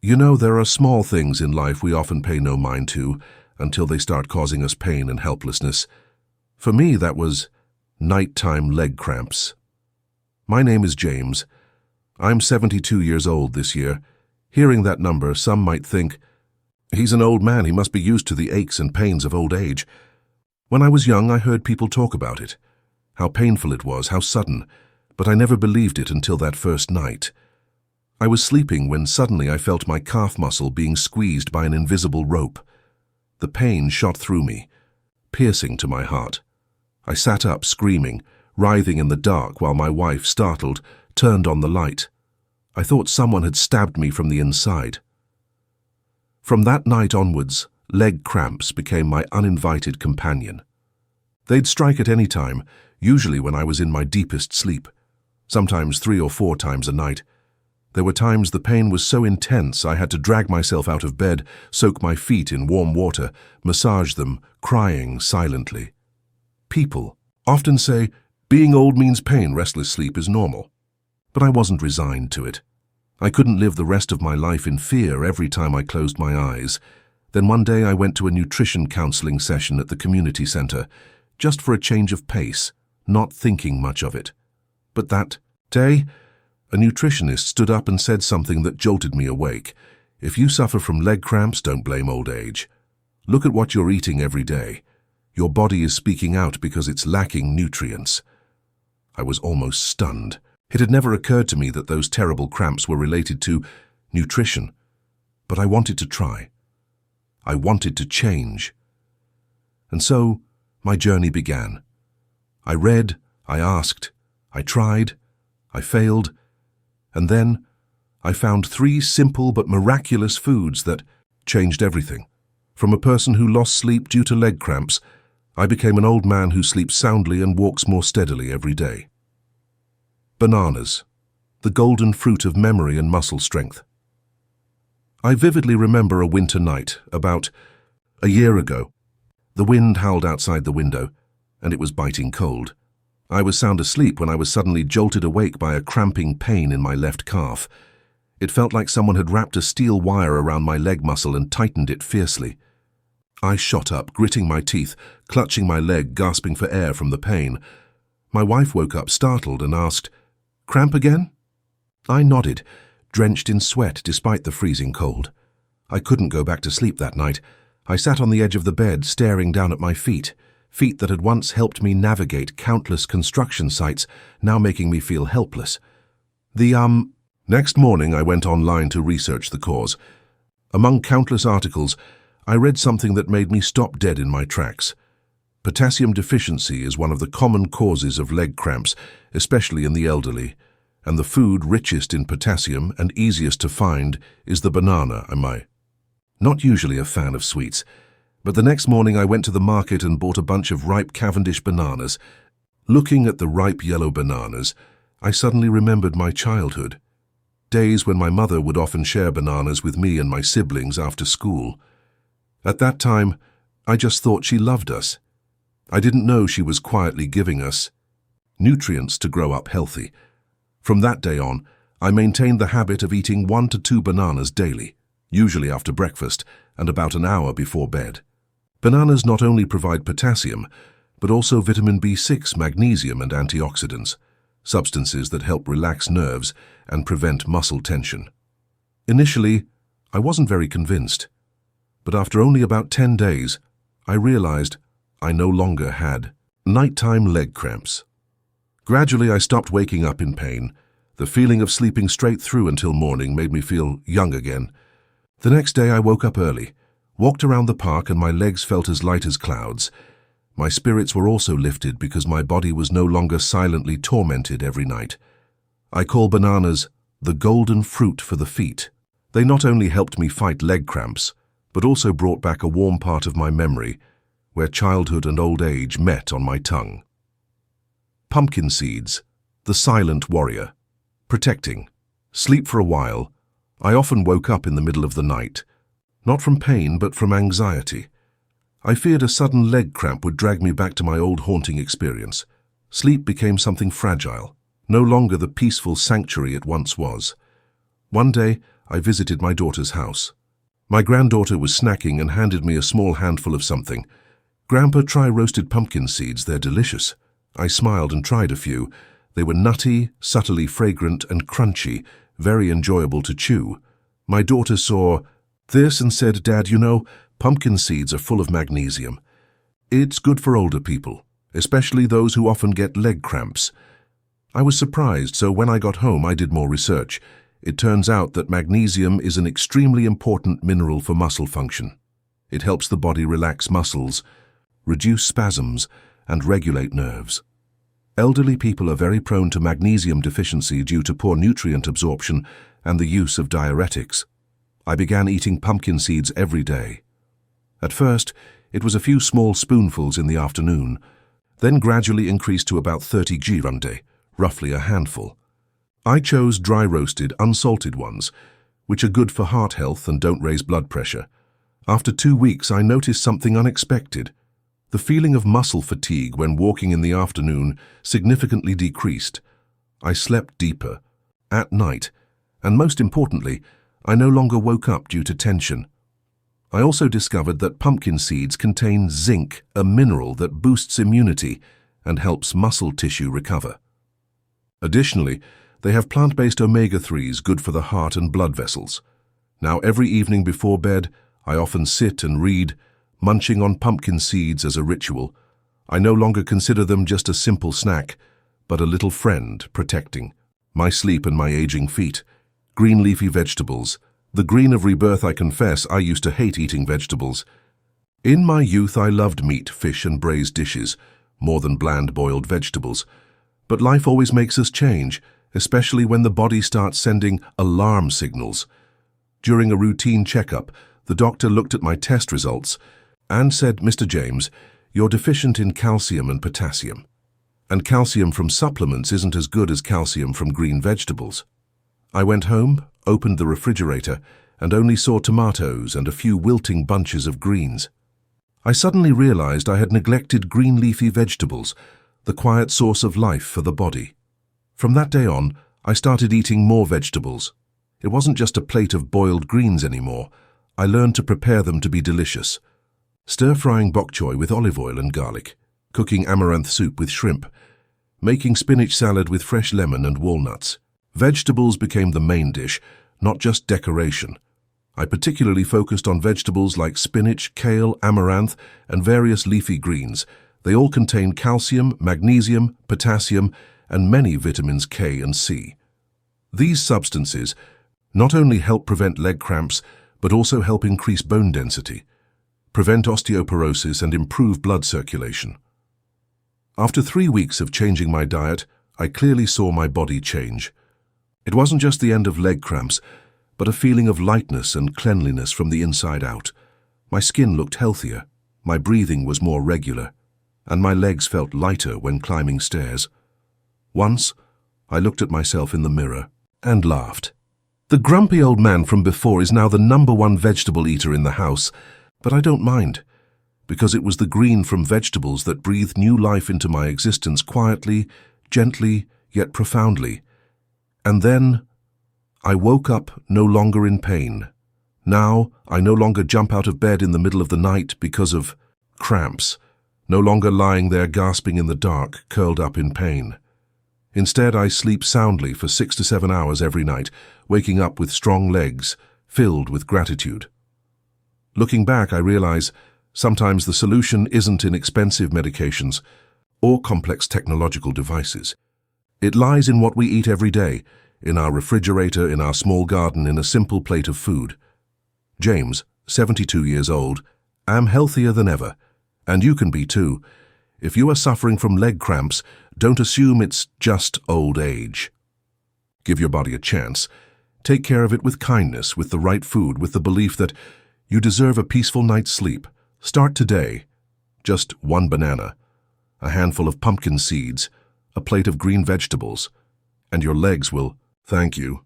You know, there are small things in life we often pay no mind to until they start causing us pain and helplessness. For me, that was nighttime leg cramps. My name is James. I'm 72 years old this year. Hearing that number, some might think, he's an old man, he must be used to the aches and pains of old age. When I was young, I heard people talk about it, how painful it was, how sudden, but I never believed it until that first night. I was sleeping when suddenly I felt my calf muscle being squeezed by an invisible rope. The pain shot through me, piercing to my heart. I sat up, screaming, writhing in the dark while my wife, startled, turned on the light. I thought someone had stabbed me from the inside. From that night onwards, leg cramps became my uninvited companion. They'd strike at any time, usually when I was in my deepest sleep, sometimes 3 or 4 times a night. There were times the pain was so intense I had to drag myself out of bed, soak my feet in warm water, massage them, crying silently. People often say, being old means pain, restless sleep is normal. But I wasn't resigned to it. I couldn't live the rest of my life in fear every time I closed my eyes. Then one day I went to a nutrition counseling session at the community center, just for a change of pace, not thinking much of it. But that day, a nutritionist stood up and said something that jolted me awake. If you suffer from leg cramps, don't blame old age. Look at what you're eating every day. Your body is speaking out because it's lacking nutrients. I was almost stunned. It had never occurred to me that those terrible cramps were related to nutrition. But I wanted to try. I wanted to change. And so, my journey began. I read, I asked, I tried, I failed, and then I found 3 simple but miraculous foods that changed everything. From a person who lost sleep due to leg cramps, I became an old man who sleeps soundly and walks more steadily every day. Bananas, the golden fruit of memory and muscle strength. I vividly remember a winter night, about a year ago. The wind howled outside the window, and it was biting cold. I was sound asleep when I was suddenly jolted awake by a cramping pain in my left calf. It felt like someone had wrapped a steel wire around my leg muscle and tightened it fiercely. I shot up, gritting my teeth, clutching my leg, gasping for air from the pain. My wife woke up startled and asked, "Cramp again?" I nodded, drenched in sweat despite the freezing cold. I couldn't go back to sleep that night. I sat on the edge of the bed, staring down at my feet that had once helped me navigate countless construction sites, now making me feel helpless. Next morning I went online to research the cause. Among countless articles, I read something that made me stop dead in my tracks. Potassium deficiency is one of the common causes of leg cramps, especially in the elderly, and the food richest in potassium and easiest to find is the banana. Not usually a fan of sweets, but the next morning I went to the market and bought a bunch of ripe Cavendish bananas. Looking at the ripe yellow bananas, I suddenly remembered my childhood. Days when my mother would often share bananas with me and my siblings after school. At that time, I just thought she loved us. I didn't know she was quietly giving us nutrients to grow up healthy. From that day on, I maintained the habit of eating 1 to 2 bananas daily, usually after breakfast and about an hour before bed. Bananas not only provide potassium, but also vitamin B6, magnesium, and antioxidants, substances that help relax nerves and prevent muscle tension. Initially, I wasn't very convinced, but after only about 10 days, I realized I no longer had nighttime leg cramps. Gradually, I stopped waking up in pain. The feeling of sleeping straight through until morning made me feel young again. The next day, I woke up early, walked around the park, and my legs felt as light as clouds. My spirits were also lifted because my body was no longer silently tormented every night. I call bananas the golden fruit for the feet. They not only helped me fight leg cramps, but also brought back a warm part of my memory, where childhood and old age met on my tongue. Pumpkin seeds, the silent warrior. Protecting. Sleep for a while. I often woke up in the middle of the night, not from pain but from anxiety. I feared a sudden leg cramp would drag me back to my old haunting experience. Sleep became something fragile, no longer the peaceful sanctuary it once was. One day, I visited my daughter's house. My granddaughter was snacking and handed me a small handful of something. "Grandpa, try roasted pumpkin seeds, they're delicious." I smiled and tried a few. They were nutty, subtly fragrant and crunchy, very enjoyable to chew. My daughter saw this and said, "Dad, you know, pumpkin seeds are full of magnesium. It's good for older people, especially those who often get leg cramps." I was surprised, so when I got home I did more research. It turns out that magnesium is an extremely important mineral for muscle function. It helps the body relax muscles, reduce spasms, and regulate nerves. Elderly people are very prone to magnesium deficiency due to poor nutrient absorption and the use of diuretics. I began eating pumpkin seeds every day. At first, it was a few small spoonfuls in the afternoon, then gradually increased to about 30 grams a day, roughly a handful. I chose dry-roasted, unsalted ones, which are good for heart health and don't raise blood pressure. After 2 weeks, I noticed something unexpected. The feeling of muscle fatigue when walking in the afternoon significantly decreased. I slept deeper, at night, and most importantly, I no longer woke up due to tension. I also discovered that pumpkin seeds contain zinc, a mineral that boosts immunity and helps muscle tissue recover. Additionally, they have plant-based omega-3s good for the heart and blood vessels. Now, every evening before bed, I often sit and read, munching on pumpkin seeds as a ritual. I no longer consider them just a simple snack, but a little friend protecting my sleep and my aging feet. Green leafy vegetables. The green of rebirth. I confess, I used to hate eating vegetables. In my youth, I loved meat, fish, and braised dishes, more than bland boiled vegetables. But life always makes us change, especially when the body starts sending alarm signals. During a routine checkup, the doctor looked at my test results and said, "Mr. James, you're deficient in calcium and potassium. And calcium from supplements isn't as good as calcium from green vegetables." I went home, opened the refrigerator, and only saw tomatoes and a few wilting bunches of greens. I suddenly realized I had neglected green leafy vegetables, the quiet source of life for the body. From that day on, I started eating more vegetables. It wasn't just a plate of boiled greens anymore. I learned to prepare them to be delicious. Stir-frying bok choy with olive oil and garlic, cooking amaranth soup with shrimp, making spinach salad with fresh lemon and walnuts. Vegetables became the main dish, not just decoration. I particularly focused on vegetables like spinach, kale, amaranth, and various leafy greens. They all contain calcium, magnesium, potassium, and many vitamins K and C. These substances not only help prevent leg cramps, but also help increase bone density, prevent osteoporosis, and improve blood circulation. After 3 weeks of changing my diet, I clearly saw my body change. It wasn't just the end of leg cramps, but a feeling of lightness and cleanliness from the inside out. My skin looked healthier, my breathing was more regular, and my legs felt lighter when climbing stairs. Once, I looked at myself in the mirror and laughed. The grumpy old man from before is now the #1 vegetable eater in the house, but I don't mind, because it was the green from vegetables that breathed new life into my existence quietly, gently, yet profoundly. And then, I woke up no longer in pain. Now, I no longer jump out of bed in the middle of the night because of cramps, no longer lying there gasping in the dark, curled up in pain. Instead, I sleep soundly for 6 to 7 hours every night, waking up with strong legs, filled with gratitude. Looking back, I realize sometimes the solution isn't in expensive medications or complex technological devices. It lies in what we eat every day, in our refrigerator, in our small garden, in a simple plate of food. James, 72 years old, am healthier than ever, and you can be too. If you are suffering from leg cramps, don't assume it's just old age. Give your body a chance. Take care of it with kindness, with the right food, with the belief that you deserve a peaceful night's sleep. Start today. Just 1 banana, a handful of pumpkin seeds, a plate of green vegetables, and your legs will thank you.